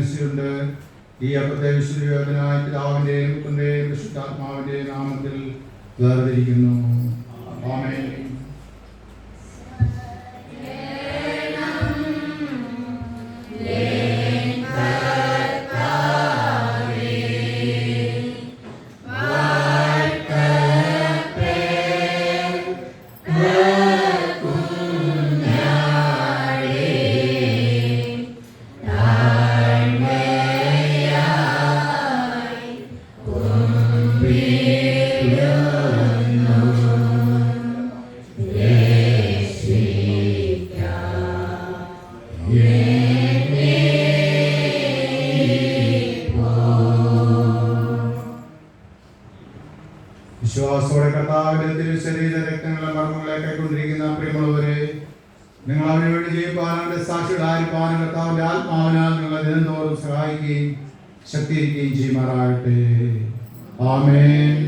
അനുസരിച്ചുകൊണ്ട് ഈ അപ്പത്തെ വിശുദ്ധനായ പിതാവിന്റെയും പുത്രന്റെയും വിശുദ്ധാത്മാവിന്റെയും നാമത്തിൽ വേർതിരിക്കുന്നു. ആമേൻ. വിശ്വാസത്തോടെ കർത്താവിന്റെ തിരുശരീര രക്തങ്ങളെ മർമ്മങ്ങളെ കൈക്കൊണ്ടിരിക്കുന്ന പ്രിയമുള്ളവരെ, നിങ്ങൾ അവന് വേണ്ടി ജീവിപ്പാനും സാക്ഷികളായിരിക്കാനും കർത്താവിന്റെ ആത്മാവിനാൽ നിങ്ങളെ ദിനംതോറും സഹായിക്കുകയും ശക്തിയിരിക്കുകയും ചെയ്യുമാറാകട്ടെ. ആമേൻ.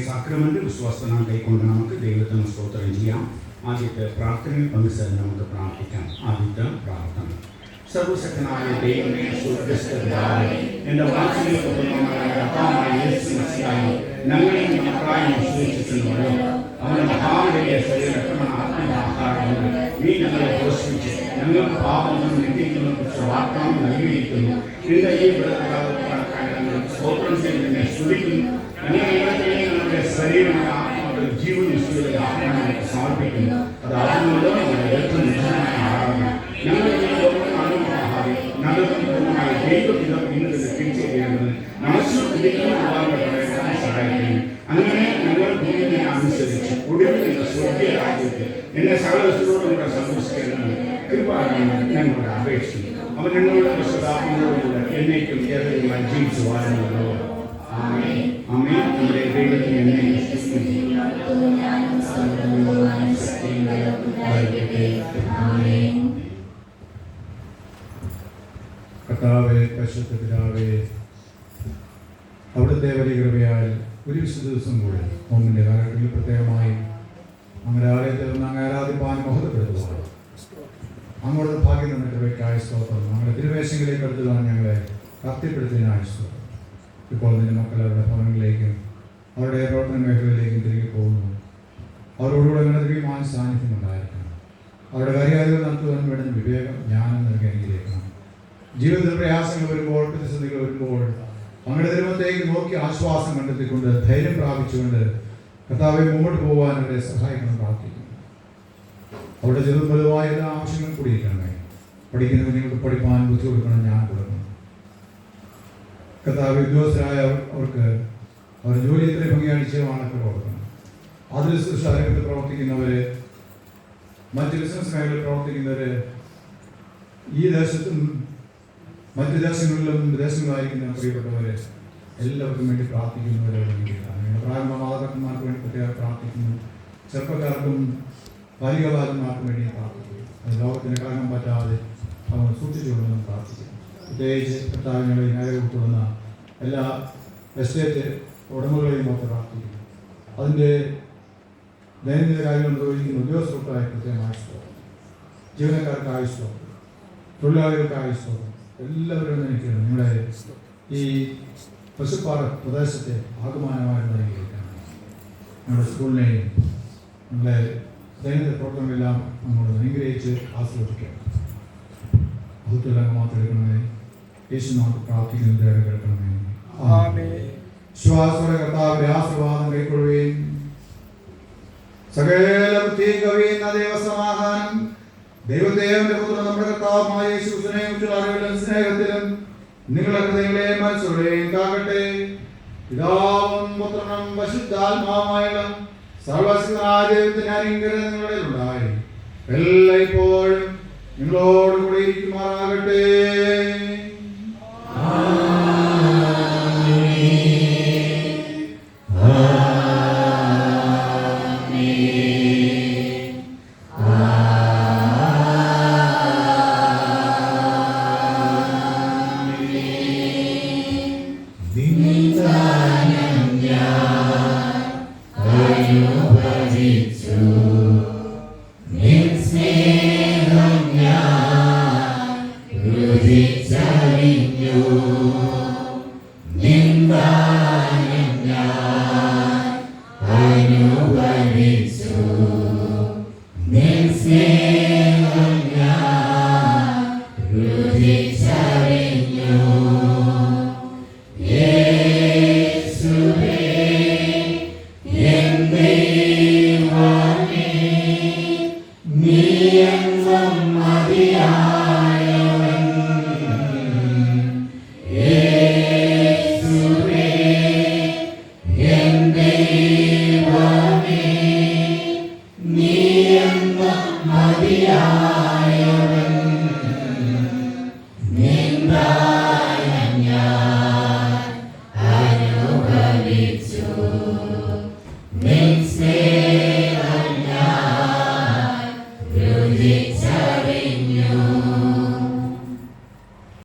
സാക്രമെന്റ് വിശ്വാസനാം കൈക്കൊണ്ട് നമുക്ക് ദൈവത്തിന് സ്തോത്രം ചെയ്യാം. ആദ്യത്തെ പ്രാർത്ഥനയിൽ പങ്കുചേർന്ന് നമുക്ക് പ്രാർത്ഥിക്കാം. ആദ്യത്തെ പ്രാർത്ഥന. സർവശക്തനായ ദൈവമേ, സ്വർഗ്ഗസ്ഥനായ എൻ്റെ ഞങ്ങളെയും മക്കളായും സൂക്ഷിച്ചിട്ടുണ്ടല്ലോ. അവൻ്റെ മഹാവിടയ ശരീരക്രമണ ആത്മാഹാരമുണ്ട്. നീ ഞങ്ങളെ പോഷിപ്പിച്ച് ഞങ്ങൾക്ക് പാപങ്ങളും നിത്യങ്ങളും കുറിച്ച് വാഗ്ദാനം നൽകിയിരിക്കുന്നു. നിന്റെ ഈ സ്തോത്രം ചെയ്ത് നിന്നെ സ്തുതിക്കുന്നു. ഞങ്ങളുടെ ശരീരമായ ആത്മാവ് ജീവനും സ്തുതിയുടെ ആത്മാവിനെ സമർപ്പിക്കുന്നു. അത് ആത്മാവിലോ ഞങ്ങളുടെ ഏറ്റവും നിശ്ചയമായ ആരാധന. ഞങ്ങളുടെ ഈ ലോകത്തിന് അനുഭവമാകാതെ ഞങ്ങൾക്ക് പൂർണ്ണമായ ദൈവപിതം ഇന്നത് തിരിച്ചറിയേണ്ടത് മനസ്സിൽ പ്രതീക്ഷ സഹായിക്കുന്നു. അങ്ങനെ ഞങ്ങൾ ഭൂമിയെ അനുസരിച്ച് ഒടുവിൽ എന്ന സ്വർഗീയ രാജ്യത്ത് എന്നെ സകലത്തോടും കൂടെ സന്തോഷിക്കേണ്ടത് കൃപയാണ് ഞങ്ങളുടെ അപേക്ഷിക്കുന്നു. അവൻ ഞങ്ങളുടെ വിശുദ്ധാത്മാവിലൂടെ എന്നേക്കും ഏതെങ്കിലും ജീവിച്ചു വാഴുന്നല്ലോ. ആമേൻ. ആമേൻ. നമ്മുടെ ദൈവത്തിന് എന്നേക്കും കർത്താവേ, പരിശുദ്ധ പിതാവേ, അവിടുത്തെ വലിയ കൃപയാൽ ഒരു വിശുദ്ധ ദിവസം കൂടെ നോമ്പിൻ്റെ കാലഘട്ടത്തിൽ പ്രത്യേകമായി അങ്ങനെ ആലയത്തിൽ നിന്ന് അങ്ങ് ആരാധിപ്പാൻ മഹത്വപ്പെടുത്തുവാൻ അങ്ങോട്ട് ഭാഗ്യം നമ്മുടെ കൃപയ്ക്കായ സ്തോത്രം. നമ്മുടെ തിരുവേശങ്ങളിലേക്ക് എടുത്തുവാൻ ഞങ്ങളെ കത്തിപ്പെടുത്തിയതിനായ സ്തോത്രം. ഇപ്പോൾ നിന്റെ മക്കൾ അവരുടെ ഭവനങ്ങളിലേക്കും അവരുടെ പ്രവർത്തന മേഖലയിലേക്കും തിരികെ പോകുന്നു. അവരോടുകൂടെ നിങ്ങളുടെ ദിവ്യമായ സാന്നിധ്യം ഉണ്ടായിരിക്കണം. അവരുടെ കാര്യാദികൾ നടത്തുവാൻ വേണ്ടുന്ന വിവേകം, ജ്ഞാനം നൽകി അനുഗ്രഹിക്കണം. ജീവിതത്തിൽ പ്രയാസങ്ങൾ വരുമ്പോൾ, പ്രതിസന്ധികൾ വരുമ്പോൾ അങ്ങയുടെ ദൈവത്തേക്ക് നോക്കി ആശ്വാസം കണ്ടെത്തിക്കൊണ്ട് ധൈര്യം പ്രാപിച്ചുകൊണ്ട് കർത്താവെ മുമ്പോട്ട് പോകാൻ അവരെ സഹായിക്കണം പ്രാർത്ഥിക്കുന്നു. അവരുടെ ചെറുതുമായ എല്ലാ ആവശ്യങ്ങളും കൂടിയിരിക്കണമേ. പഠിക്കുന്ന കുഞ്ഞുങ്ങൾക്ക് പഠിപ്പാൻ ബുദ്ധി കൊടുക്കണം, ഞാൻ കൊടുക്കണം. കർത്താവ് ഉദ്യോഗസ്ഥരായ അവർക്ക് അവർ ജോലി എത്ര ഭംഗിയായി നിശ്ചയമാണൊക്കെ കൊടുക്കണം. അതിൽ രംഗത്ത് പ്രവർത്തിക്കുന്നവർ, മറ്റ് ബിസിനസ് മേഖലയിൽ പ്രവർത്തിക്കുന്നവർ, ഈ ദേശത്തും മറ്റ് ദേശങ്ങളിലും വിദേശങ്ങളിലായിരിക്കുന്ന പ്രിയപ്പെട്ടവരെ എല്ലാവർക്കും വേണ്ടി പ്രാർത്ഥിക്കുന്നവരെ വേണ്ടിയിട്ടാണ്. പ്രാരംഭ മാതാപിതാക്കന്മാർക്ക് വേണ്ടി പ്രത്യേകം പ്രാർത്ഥിക്കുന്നു. ചെറുപ്പക്കാർക്കും ബാലികബാലന്മാർക്കും വേണ്ടി പ്രാർത്ഥിക്കുന്നു. അത് ലോകത്തിന് കളയാൻ പറ്റാതെ അവർ സൂക്ഷിച്ചുകൊണ്ടെന്ന് പ്രാർത്ഥിക്കുന്നു. പ്രത്യേകിച്ച് കർത്താവിനെ ന്യായം ഉൾക്കൊള്ളുന്ന എല്ലാ എസ്റ്റേറ്റ് ഉടമകളെയും ഒക്കെ പ്രാർത്ഥിക്കുന്നു. അതിൻ്റെ ദൈനംദിന കാര്യങ്ങൾ നിർവഹിക്കുന്ന ഉദ്യോഗസ്ഥർക്കായി പ്രത്യേകമായ സ്തോത്രം. ജീവനക്കാർക്ക് ആയുസ്തോത്രം, തൊഴിലാളികൾക്ക് ആയുസ്തോത്രം. എല്ലാവരും എനിക്ക് നിങ്ങളെ ഈ പശുപ്പാറ പ്രദേശത്തെ ആകമാനമായി നൽകിയിരിക്കുകയാണ്. ഞങ്ങളുടെ സ്കൂളിനെയും നിങ്ങളെ ദൈനംദിന പ്രവർത്തനങ്ങളെല്ലാം നമ്മളോട് അനുഗ്രഹിച്ച് ആസ്വദിക്കുക. ബഹുത്വലംഗം മാത്രം എടുക്കണമേ. യേശു നമുക്ക് പ്രാർത്ഥിക്കുന്നത് കേൾക്കണമേ. വിശ്വാസത്തോടെ കർത്താവിന്റെ ആശീർവാദം കൈക്കൊള്ളുകയും സകല വൃത്തിയും കവിയുന്ന ദൈവസമാധാനം ദൈവദേവന്റെ പുത്രൻ നമ്മുടെ കർത്താവുമായ യേശുവിനെയും അറിവിലും സ്നേഹത്തിലും നിങ്ങളുടെ ഹൃദയങ്ങളെയും മനസ്സുകളെയും കാക്കട്ടെ. പിതാവും പുത്രനും പരിശുദ്ധാത്മാവുമായുള്ള സർവശക്തനായ ദൈവത്തിന്റെ അനുഗ്രഹം നിങ്ങളുടെ ഉണ്ടായി എല്ലായ്പ്പോഴും നിങ്ങളോട് കൂടി ഇരിക്കുമാറാകട്ടെ. അനുഭവിച്ചു